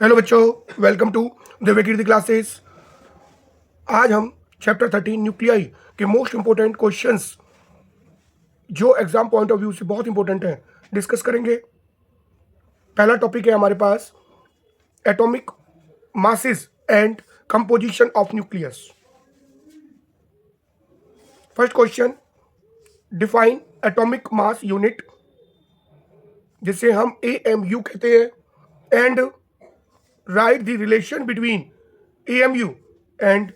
Hello बच्चों, welcome to Divyakirti classes. आज हम चैप्टर 13 न्यूक्लियाई के मोस्ट इंपोर्टेंट क्वेश्चंस जो एग्जाम पॉइंट ऑफ व्यू से बहुत इंपॉर्टेंट हैं डिस्कस करेंगे। पहला टॉपिक है हमारे पास atomic masses and composition of nucleus. First question, define atomic mass unit, जिसे हम AMU कहते हैं, and write the relation between AMU and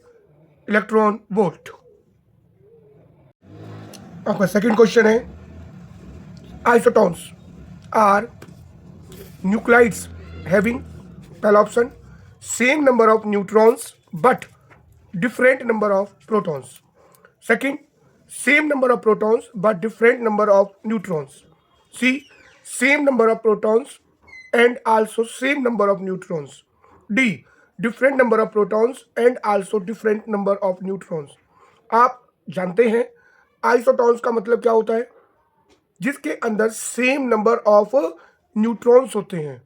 electron volt. आपका सेकंड क्वेश्चन है आइसोटॉन्स आर न्यूक्लाइड्स हैविंग, पहला option same number of neutrons but different number of protons, second same number of protons but different number of neutrons, C same number of protons and also same number of neutrons, D different number of protons and also different number of neutrons. आप जानते हैं आइसोटॉन्स का मतलब क्या होता है? जिसके अंदर सेम नंबर ऑफ न्यूट्रॉन्स होते हैं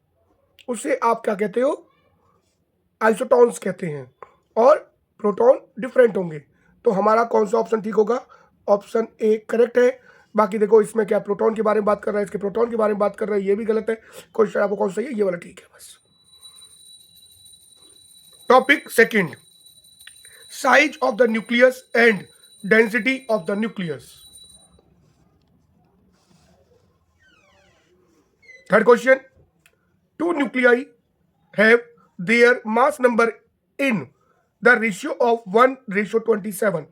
उसे आप क्या कहते हो? आइसोटॉन्स कहते हैं। और प्रोटॉन डिफरेंट होंगे। तो हमारा कौन सा ऑप्शन ठीक होगा? ऑप्शन ए करेक्ट है। बाकी देखो इसमें क्या प्रोटॉन के बारे में बात कर रहा है, इसके प्रोटॉन के बारे में बात कर रहा है, ये भी गलत है। क्वेश्चन आपको कौन सा है? ये वाला ठीक है बस। Topic second, size of the nucleus and density of the nucleus. Third question, two nuclei have their mass number in the ratio of 1:27.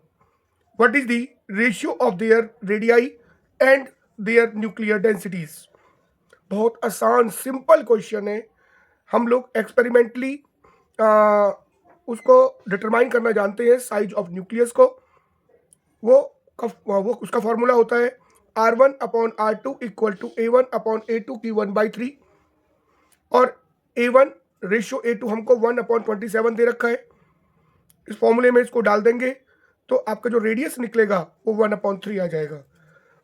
What is the ratio of their radii and their nuclear densities? बहुत आसान simple question है। हम लोग experimentally उसको determine करना जानते हैं, size of nucleus को। वो उसका फॉर्मूला होता है R1/R2 इक्वल टू A1/A2 की 1/3, और A1 रेशियो A2 हमको 1/27 दे रखा है। इस फॉर्मूले में इसको डाल देंगे तो आपका जो रेडियस निकलेगा वो 1/3 आ जाएगा।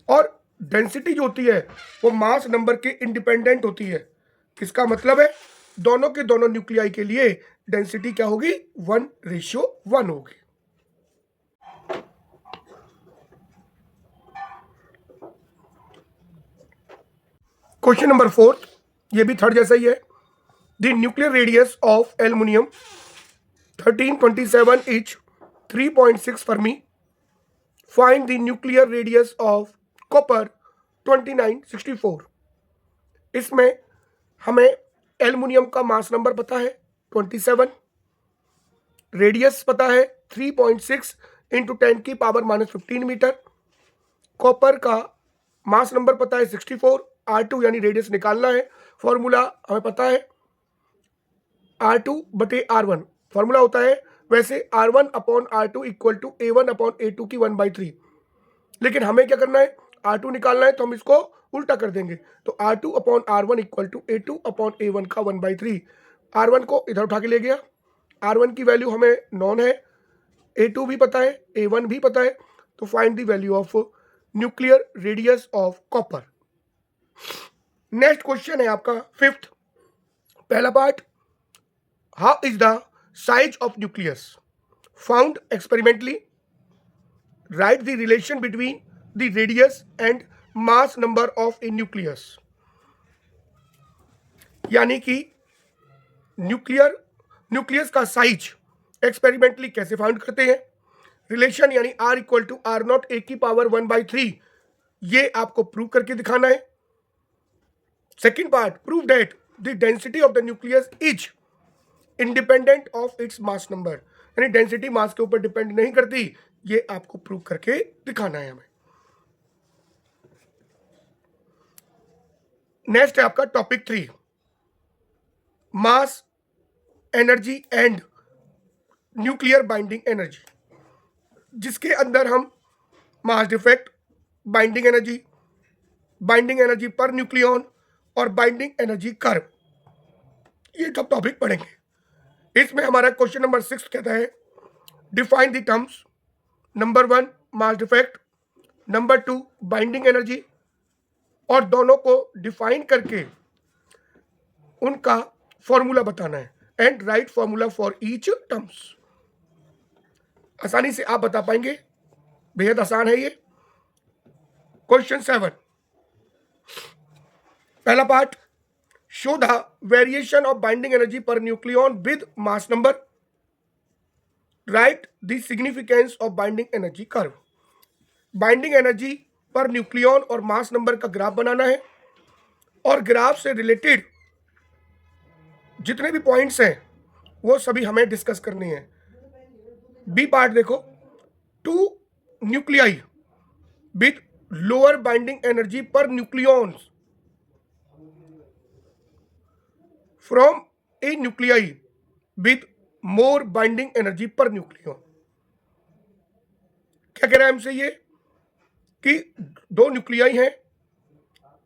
और डेंसिटी जो होती है वो मास नंबर के इंडिपेंडेंट होती है। इसका मतलब है दोनों के दोनों न्यूक्लियाई के लिए डेंसिटी क्या होगी? 1:1 होगी। क्वेश्चन नंबर 4, ये भी थर्ड जैसा ही है। The nuclear radius of aluminium 1327 is 3.6 Fermi. Find the nuclear radius of copper 2964. इसमें हमें एल्युमिनियम का मास नंबर पता है 27, रेडियस पता है 3.6 इंटू 10⁻⁻15 मीटर, कॉपर का मास नंबर पता है 64, R2 यानी रेडियस निकालना है। फॉर्मूला हमें पता है R2/R1 फॉर्मूला होता है। वैसे R1/R2 इक्वल टू A1/A2 की 1/3, लेकिन हमें क्या करना है? R2 निकालना है तो हम इसको उल्टा कर देंगे। तो R2/R1 इक्वल टू A2/A1 का 1/3। R1 को इधर उठा के ले गया, R1 की वैल्यू हमें नॉन है, A2 भी पता है, A1 भी पता है। तो find the value of nuclear radius of copper. Next question है आपका फिफ्थ। पहला part, how is the size of nucleus found experimentally? Write the relation between the radius and mass number of a nucleus. यानी कि nucleus का size experimentally कैसे found करते हैं? Relation यानी R equal to R0 A की power 1/3, ये आपको प्रूव करके दिखाना है। Second part, prove that the density of the nucleus is independent of its mass number, यानी डेंसिटी मास के ऊपर डिपेंड नहीं करती, ये आपको प्रूव करके दिखाना है हमें। नेक्स्ट है आपका topic 3, mass energy and nuclear binding energy, जिसके अंदर हम mass defect, binding energy per nucleon और बाइंडिंग एनर्जी कर्व, ये सब टॉपिक पढ़ेंगे। इसमें हमारा क्वेश्चन नंबर 6 कहता है define the terms. Number 1 mass defect, number 2 binding energy, और दोनों को डिफाइन करके उनका फॉर्मूला बताना है and right formula for each terms. आसानी से आप बता पाएंगे, बेहद आसान है ये। क्वेश्चन 7, पहला part, show the variation of binding energy per nucleon with mass number, right the significance of binding energy curve. Binding energy per nucleon और मास नंबर का ग्राफ बनाना है और ग्राफ से रिलेटेड जितने भी पॉइंट्स हैं वो सभी हमें डिस्कस करने हैं। बी पार्ट देखो, two nuclei with lower binding energy per nucleons from a nuclei with more binding energy per nucleon. क्या कह रहा है हमसे ये कि दो न्यूक्लियाई हैं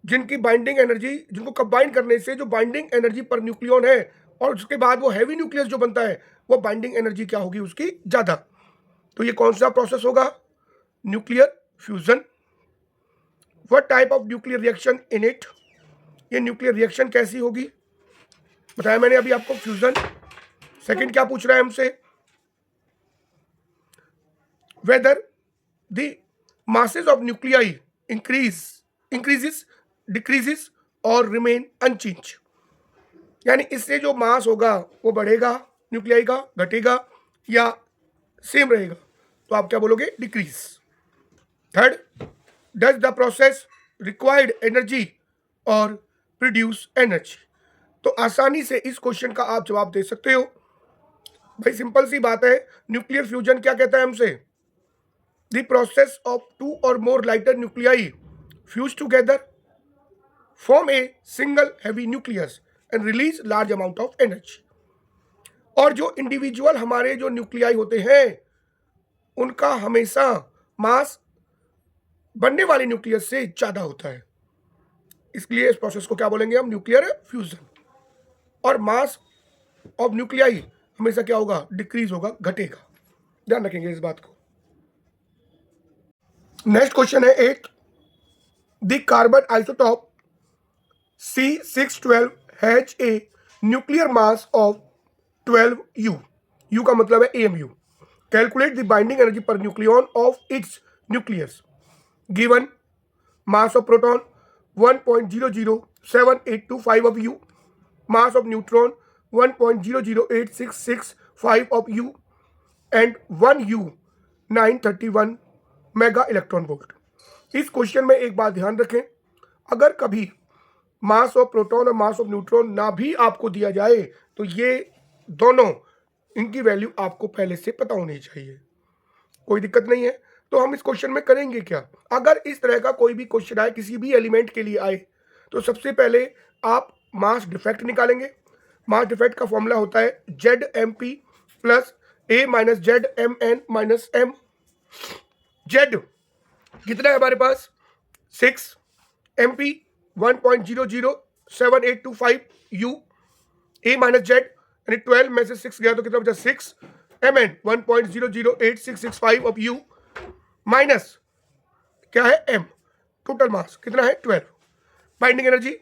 जिनकी बाइंडिंग एनर्जी, जिनको कंबाइन करने से जो बाइंडिंग एनर्जी पर न्यूक्लियॉन है और उसके बाद वो हैवी न्यूक्लियस जो बनता है वो बाइंडिंग एनर्जी क्या होगी उसकी ज्यादा। तो ये कौन सा प्रोसेस होगा? Nuclear fusion. What type of nuclear reaction in it, ये न्यूक्लियर रिएक्शन कैसी होगी बताया मैंने अभी आपको, फ्यूजन। सेकंड क्या पूछ रहा है हमसे, whether the masses of nuclei increases, decreases और remain unchanged, यानी इससे जो मास होगा वो बढ़ेगा, न्यूक्लियाई का घटेगा या सेम रहेगा, तो आप क्या बोलोगे? Decrease. Third, does the process required energy और प्रोड्यूस एनर्जी। तो आसानी से इस क्वेश्चन का आप जवाब दे सकते हो भाई, सिंपल सी बात है। न्यूक्लियर फ्यूजन क्या कहता है हमसे? The process of two or more lighter nuclei fuse together, form a single heavy nucleus and release large amount of energy। और जो इंडिविजुअल हमारे जो न्यूक्लियाई होते हैं उनका हमेशा मास बनने वाले न्यूक्लियस से ज्यादा होता है, इसलिए इस प्रोसेस को क्या बोलेंगे हम? Nuclear fusion. और मास ऑफ न्यूक्लियाई हमेशा क्या होगा? डिक्रीज होगा, घटेगा। ध्यान रखेंगे इस बात को। नेक्स्ट क्वेश्चन है 8, the carbon isotope C612 has a nuclear mass of 12U, U का मतलब है AMU। Calculate the binding energy per nucleon of its nucleus. Given mass of proton 1.007825 of U, mass of neutron 1.008665 of U and 1U 931 mega electron volt. इस question में एक बात ध्यान रखें, अगर कभी मास ऑफ प्रोटॉन और मास ऑफ न्यूट्रॉन ना भी आपको दिया जाए तो ये दोनों, इनकी वैल्यू आपको पहले से पता होनी चाहिए, कोई दिक्कत नहीं है। तो हम इस क्वेश्चन में करेंगे क्या, अगर इस तरह का कोई भी क्वेश्चन आए, किसी भी एलिमेंट के लिए आए, तो सबसे पहले आप मास डिफेक्ट निकालेंगे। मास डिफेक्ट का फॉर्मूला होता है ZMP plus A minus ZMN minus M। Z कितना है हमारे पास? 6, MP 1.007825 U, A minus Z यानी 12 में से 6 गया तो कितना बचा? 6, MN 1.008665 ऑफ U माइनस क्या है? M। टोटल मास कितना है? 12। बाइंडिंग एनर्जी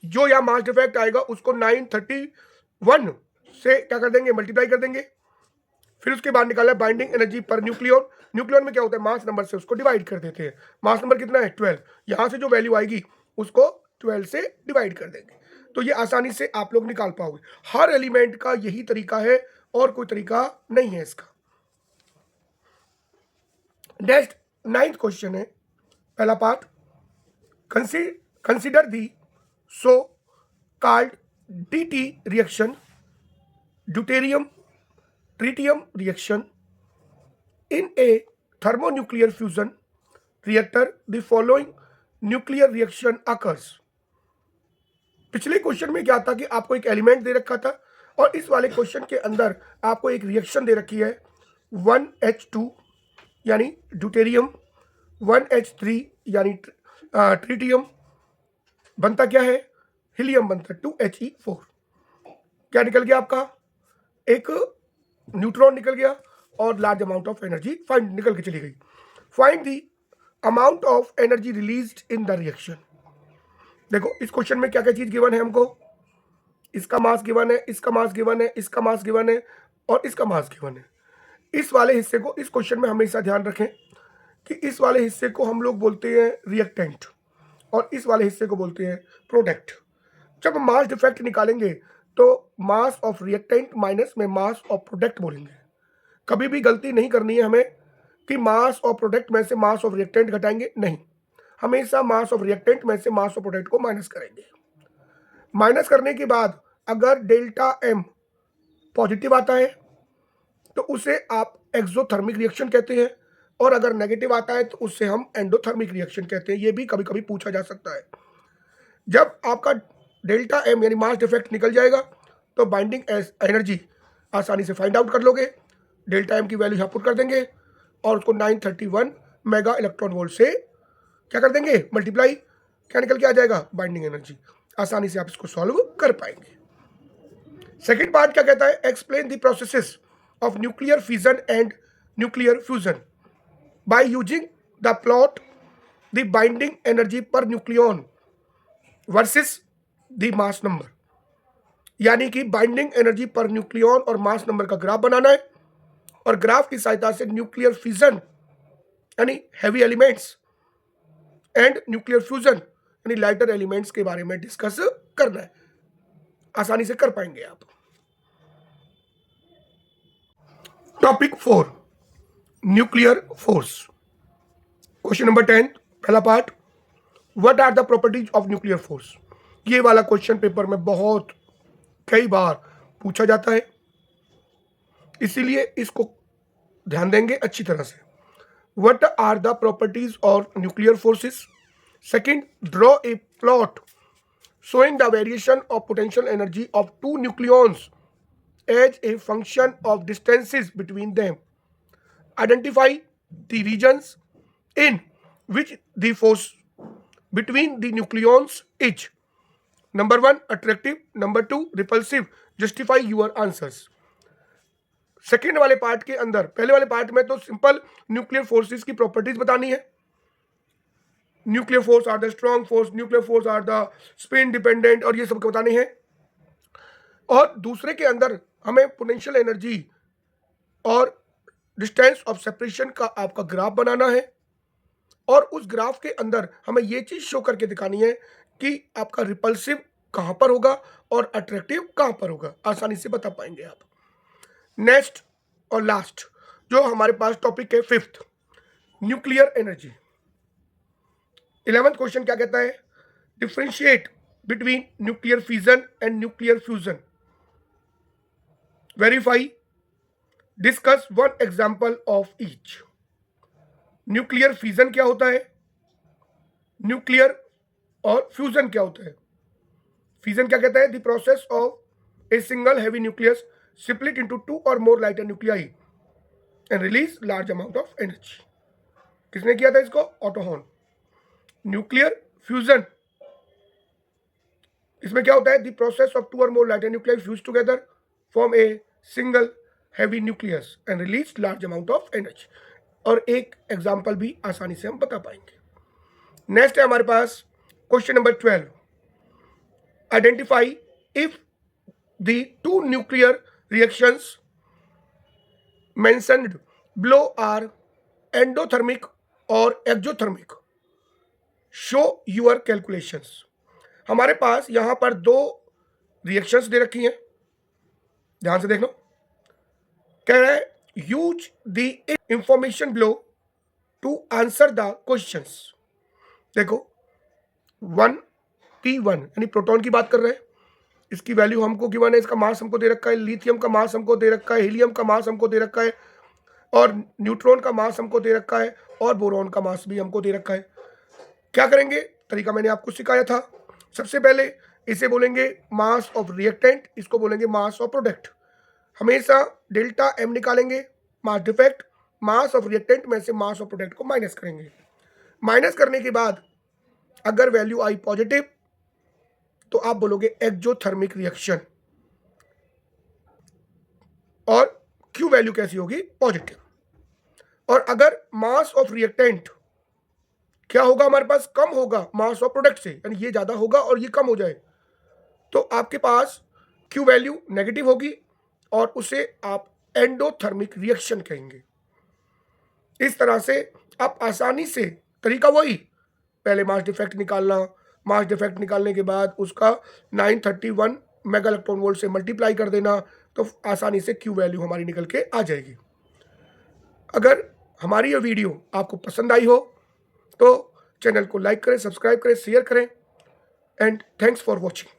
जो यहाँ मास डिफेक्ट आएगा उसको 931 से क्या कर देंगे? मल्टीप्लाई कर देंगे। फिर उसके बाद निकाला binding energy per nucleon. Nucleon में क्या होता है? मास नंबर से उसको डिवाइड कर देते हैं। मास नंबर कितना है? 12। यहाँ से जो वैल्यू आएगी उसको 12 से डिवाइड कर देंगे, तो ये आसानी से आप लोग निकाल पाओगे। हर एलिमेंट का यही तरीका है और कोई तरीका नहीं है इसका। नेक्स्ट 9th क्वेश्चन है, पहला part, consider the so called DT reaction, deuterium tritium reaction in a thermonuclear fusion reactor the following nuclear reaction occurs। पिछले क्वेश्चन में क्या था कि आपको एक एलिमेंट दे रखा था और इस वाले क्वेश्चन के अंदर आपको एक रिएक्शन दे रखी है 1H2 यानी ड्यूटेरियम, 1H3 यानी ट्रिटियम, बनता क्या है? हीलियम बनता है 2He4। क्या निकल गया आपका? एक न्यूट्रॉन निकल गया और large amount of energy find निकल के चली गई। Find the amount of energy released in the reaction. देखो इस क्वेश्चन में क्या क्या चीज गिवन है हमको, इसका मास गिवन है, इसका मास गिवन है, इसका मास गिवन है और इसका मास गिवन है। इस वाले हिस्से को इस क्वेश्चन में हमेशा ध्यान रखें कि इस वाले हिस्से को हम लोग बोलते हैं रिएक्टेंट और इस वाले हिस्से को बोलते हैं प्रोडक्ट। जब हम मास डिफेक्ट निकालेंगे तो मास ऑफ रिएक्टेंट माइनस में मास ऑफ प्रोडक्ट बोलेंगे। कभी भी गलती नहीं करनी है हमें कि मास ऑफ प्रोडक्ट में से मास ऑफ रिएक्टेंट घटाएंगे, नहीं, हमेशा मास ऑफ रिएक्टेंट में से मास ऑफ प्रोडक्ट को माइनस करेंगे। माइनस करने के बाद अगर डेल्टा एम पॉजिटिव आता है तो उसे आप एक्सोथर्मिक रिएक्शन कहते हैं और अगर नेगेटिव आता है तो उससे हम एंडोथर्मिक रिएक्शन कहते हैं। ये भी कभी कभी पूछा जा सकता है। जब आपका डेल्टा एम यानी मास डिफेक्ट निकल जाएगा तो बाइंडिंग एनर्जी आसानी से फाइंड आउट कर लोगे। डेल्टा एम की वैल्यू यहाँ पुट कर देंगे और उसको 931 मेगा इलेक्ट्रॉन वोल्ट से क्या कर देंगे, मल्टीप्लाई, क्या निकल के आ जाएगा, बाइंडिंग एनर्जी। आसानी से आप इसको सॉल्व कर पाएंगे। सेकेंड पार्ट क्या कहता है, explain the processes of nuclear fission and nuclear fusion by using the plot the binding energy per nucleon versus the mass number. यानी कि बाइंडिंग एनर्जी पर न्यूक्लियन और मास नंबर का graph बनाना है और graph की सहायता से न्यूक्लियर फिजन यानी heavy elements and nuclear fusion यानी लाइटर एलिमेंट्स के बारे में डिस्कस करना है। आसानी से कर पाएंगे आप। Topic 4 nuclear force. Question number 10 पहला part, what are the properties of nuclear force. ये वाला क्वेश्चन पेपर में बहुत कई बार पूछा जाता है, इसीलिए इसको ध्यान देंगे अच्छी तरह से। What are the properties of nuclear forces. Second, draw a plot showing the variation of potential energy of two nucleons as a function of distances between them. Identify the regions in which the force between the nucleons is number 1 attractive, number 2 repulsive. Justify your answers. Second वाले part के अंदर, पहले वाले part में तो simple nuclear forces की properties बतानी है। Nuclear force are the strong force, nuclear force are the spin dependent और ये सब बताने हैं। और दूसरे के अंदर हमें पोटेंशियल एनर्जी और डिस्टेंस ऑफ सेपरेशन का आपका ग्राफ बनाना है और उस ग्राफ के अंदर हमें ये चीज शो करके दिखानी है कि आपका रिपल्सिव कहां पर होगा और अट्रैक्टिव कहां पर होगा। आसानी से बता पाएंगे आप। नेक्स्ट और लास्ट जो हमारे पास टॉपिक है, fifth, nuclear energy. 11th question क्या कहता है, differentiate between nuclear fission and nuclear fusion. Verify, discuss one example of each. Nuclear fission क्या होता है, न्यूक्लियर और फ्यूजन क्या होता है। फिजन क्या कहता है, the process of a single heavy nucleus split into two और more lighter nuclei and release large amount of energy. किसने किया था इसको, ऑटो हॉर्न। न्यूक्लियर फ्यूजन, इसमें क्या होता है, द प्रोसेस ऑफ टू और more lighter nuclei fuse together form a single heavy nucleus and release large amount of energy. और एक एग्जांपल भी आसानी से हम बता पाएंगे। नेक्स्ट है हमारे पास question number 12, identify if the two nuclear reactions mentioned below are endothermic और एक्सोथर्मिक। Show your calculations. हमारे पास यहां पर दो रिएक्शंस दे रखी हैं, ध्यान से देखो। कह रहा है use the information below to answer the questions. देखो 1p1 यानी प्रोटॉन की बात कर रहे हैं, इसकी वैल्यू हमको गिवन है, इसका मास हमको दे रखा है, लिथियम का मास हमको दे रखा है, हीलियम का मास हमको दे रखा है और न्यूट्रॉन का मास हमको दे रखा है और बोरॉन का मास भी हमको दे रखा है। क्या करेंगे, तरीका मैंने आपको सिखाया था। सबसे पहले इसे बोलेंगे मास ऑफ रिएक्टेंट, इसको बोलेंगे मास ऑफ प्रोडक्ट। हमेशा डेल्टा एम निकालेंगे, mass defect, mass of reactant में से मास ऑफ प्रोडक्ट को माइनस करेंगे। माइनस करने के बाद अगर वैल्यू आई पॉजिटिव तो आप बोलोगे एक्सोथर्मिक रिएक्शन और क्यू वैल्यू कैसी होगी, पॉजिटिव। और अगर मास ऑफ रिएक्टेंट क्या होगा हमारे पास, कम होगा मास ऑफ प्रोडक्ट से, यानी ये ज्यादा होगा और ये कम हो जाए, तो आपके पास क्यू वैल्यू नेगेटिव होगी और उसे आप एंडोथर्मिक रिएक्शन कहेंगे। इस तरह से आप आसानी से, तरीका वही, पहले मास डिफेक्ट निकालना, मास डिफेक्ट निकालने के बाद उसका 931 मेगा इलेक्ट्रॉन वोल्ट से मल्टीप्लाई कर देना, तो आसानी से क्यू वैल्यू हमारी निकल के आ जाएगी। अगर हमारी ये वीडियो आपको पसंद आई हो तो चैनल को लाइक करें, सब्सक्राइब करें, शेयर करें, एंड थैंक्स फॉर वॉचिंग।